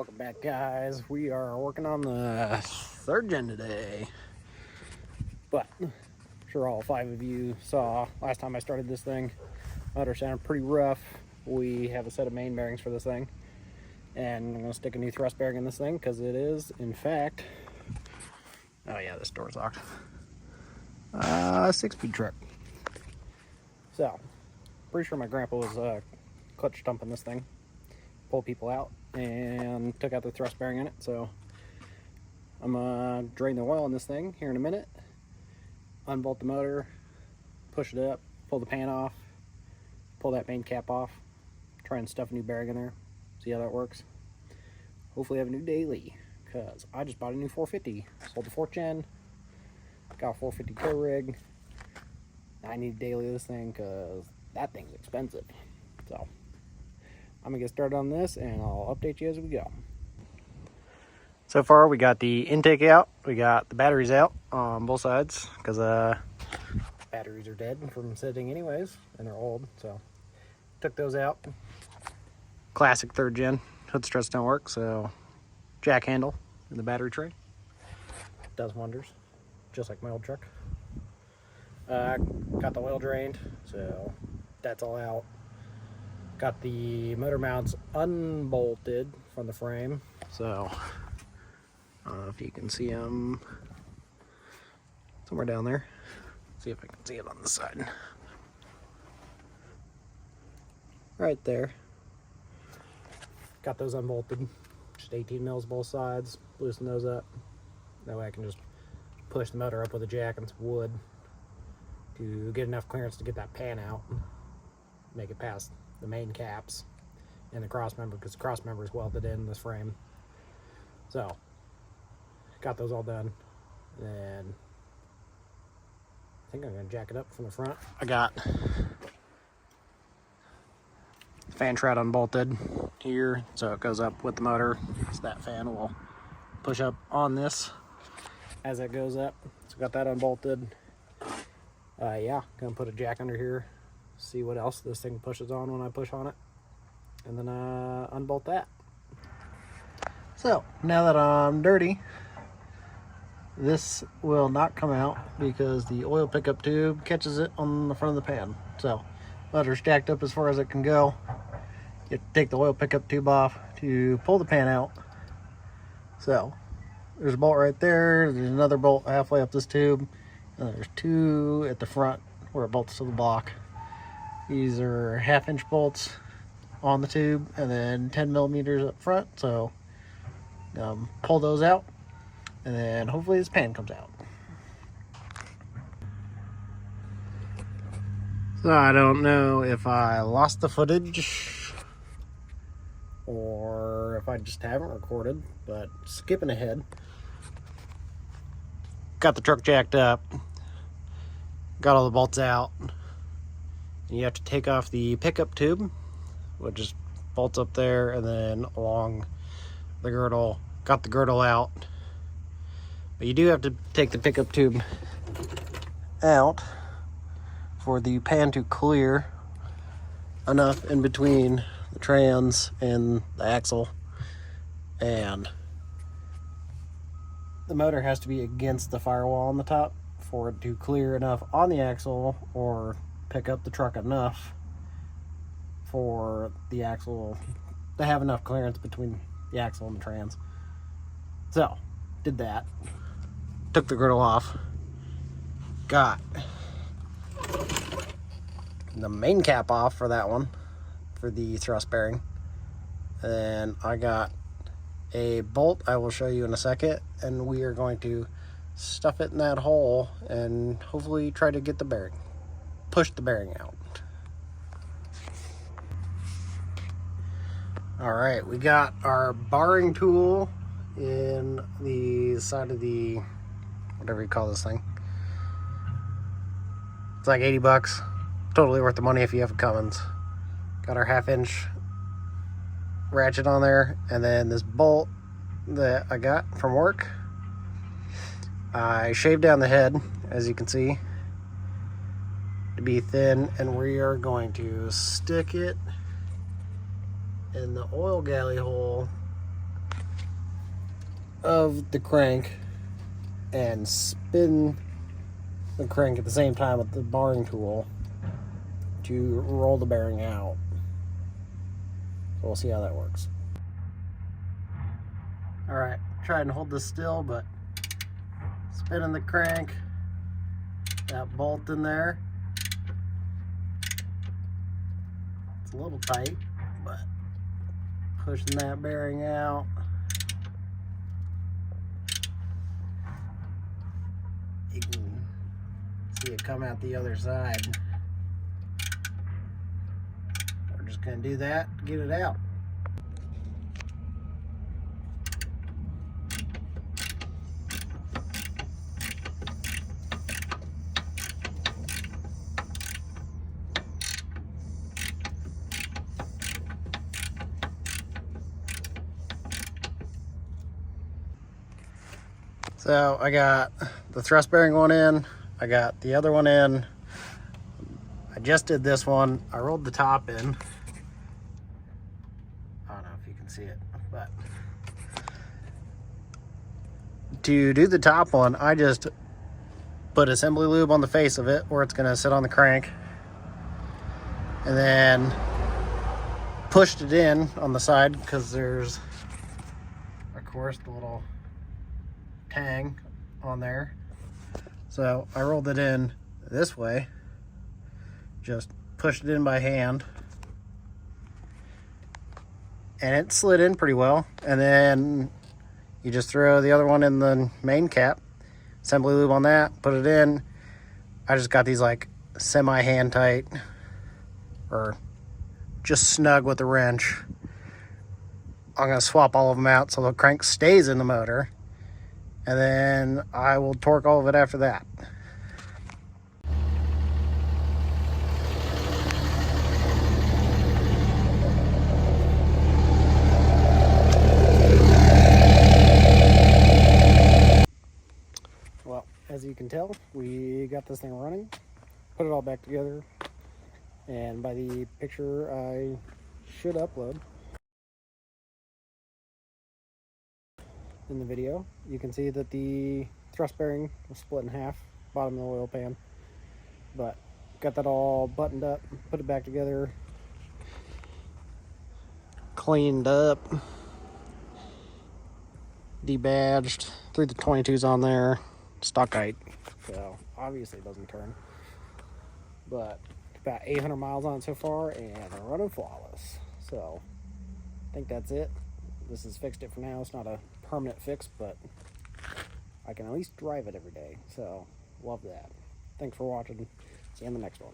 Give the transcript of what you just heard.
Welcome back, guys. We are working on the 3rd gen today, but I'm sure all 5 of you saw last time I started this thing. Motor sounded pretty rough. We have a set of main bearings for this thing, and I'm going to stick a new thrust bearing in this thing because it is, in fact, oh yeah, this door's locked, 6-speed truck. So, pretty sure my grandpa was clutch dumping this thing, pull people out, and took out the thrust bearing in it. So I'm gonna drain the oil in this thing here in a minute, unbolt the motor, push it up, pull the pan off, pull that main cap off, try and stuff a new bearing in there, see how that works. Hopefully have a new daily, because I just bought a new 450. Sold the 4th gen, got a 450 tow rig. I need a daily of this thing because that thing's expensive. So I'm gonna get started on this and I'll update you as we go. So far we got the intake out, we got the batteries out on both sides because batteries are dead from sitting anyways and they're old, so took those out. Classic 3rd gen, hood struts don't work, so jack handle in the battery tray does wonders, just like my old truck. Got the oil drained, so that's all out. Got the motor mounts unbolted from the frame, so I don't know if you can see them somewhere down there. See if I can see it on the side. Right there. Got those unbolted. Just 18 mils both sides. Loosen those up. That way I can just push the motor up with a jack and some wood to get enough clearance to get that pan out. Make it past the main caps and the cross member, because the cross member is welded in this frame. So got those all done, and I think I'm gonna jack it up from the front. I got fan shroud unbolted here, so it goes up with the motor. So that fan will push up on this as it goes up. So got that unbolted. Yeah, gonna put a jack under here, see what else this thing pushes on when I push on it, and then unbolt that. So now that I'm dirty, this will not come out because the oil pickup tube catches it on the front of the pan. So motor's jacked up as far as it can go. You have to take the oil pickup tube off to pull the pan out. So there's a bolt right there, there's another bolt halfway up this tube, and there's 2 at the front where it bolts to the block. These are 1/2-inch bolts on the tube and then 10 millimeters up front. So pull those out, and then hopefully this pan comes out. So I don't know if I lost the footage or if I just haven't recorded, but skipping ahead. Got the truck jacked up, got all the bolts out, and you have to take off the pickup tube, which just bolts up there, and then along the girdle. Got the girdle out, but you do have to take the pickup tube out for the pan to clear enough in between the trans and the axle, and the motor has to be against the firewall on the top for it to clear enough on the axle or pick up the truck enough for the axle to have enough clearance between the axle and the trans. So did that, took the girdle off, got the main cap off for that one, for the thrust bearing, and I got a bolt I will show you in a second, and we are going to stuff it in that hole and hopefully try to get the bearing, push the bearing out. All right, we got our barring tool in the side of the, whatever you call this thing. It's like 80 bucks. Totally worth the money if you have a Cummins. Got our 1/2-inch ratchet on there, and then this bolt that I got from work. I shaved down the head, as you can see, to be thin, and we are going to stick it in the oil galley hole of the crank and spin the crank at the same time with the barring tool to roll the bearing out. So we'll see how that works. Alright, try and hold this still, but spinning the crank, that bolt in there, it's a little tight, but pushing that bearing out. You can see it come out the other side. We're just going to do that to get it out. So I got the thrust bearing one in, I got the other one in. I just did this one. I rolled the top in. I don't know if you can see it, but to do the top one, I just put assembly lube on the face of it where it's going to sit on the crank, and then pushed it in on the side because there's, of course, the little tang on there. So I rolled it in this way, just pushed it in by hand, and it slid in pretty well. And then you just throw the other one in the main cap, assembly lube on that, put it in. I just got these like semi hand tight, or just snug with the wrench. I'm gonna swap all of them out so the crank stays in the motor, and then I will torque all of it after that. Well, as you can tell, we got this thing running, put it all back together, and by the picture I should upload in the video, you can see that the thrust bearing was split in half, bottom of the oil pan. But got that all buttoned up, put it back together, cleaned up, debadged, threw the 22s on there, stock height, so obviously it doesn't turn. But about 800 miles on it so far and running flawless. So I think that's it. This has fixed it for now. It's not a permanent fix, but I can at least drive it every day. So love that. Thanks for watching. See you in the next one.